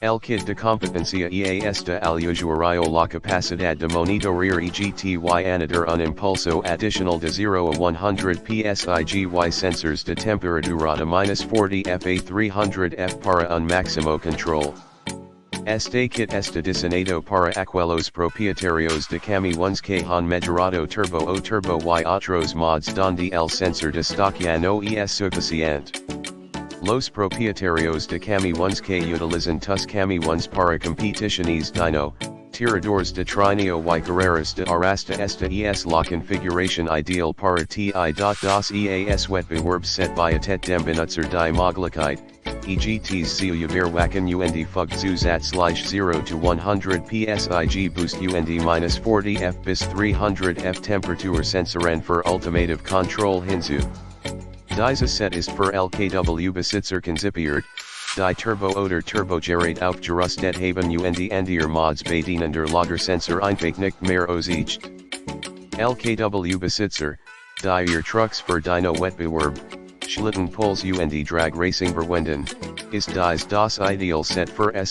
El kit de competencia EAS de al usuario la capacidad de monitorear EGTY anidar un impulso adicional de 0 a 100 psigY sensors de temperatura de -40 F a 300 F para un máximo control. Este kit está diseñado para aquellos propietarios de camiones que han mejorado turbo o turbo y otros mods donde el sensor destaca no es suficiente. Los propietarios de camiones que utilizan tus camiones para competiciones dyno, tiradores de trineo y carreras de arrastra esta es la configuración ideal para ti. Dos EAS wetbewerb set biatet dem benutzer die Möglichkeit, EGTs zu überwachen und Funktionsatgleich 0 to 100 psig boost und -40 F bis 300 F Temperatursensoren für ultimative Control hinzu. Diese Set ist für LKW Besitzer konzipiert, die Turbo oder Turbogerät aufgerüstet haben und andere Mods bedienender Lagersensor einfach nicht mehr aussicht. LKW Besitzer, die ihr Trucks für Dyno Wettbewerb, Schlittenpuls und Drag Racing verwenden, ist dies das Ideal Set für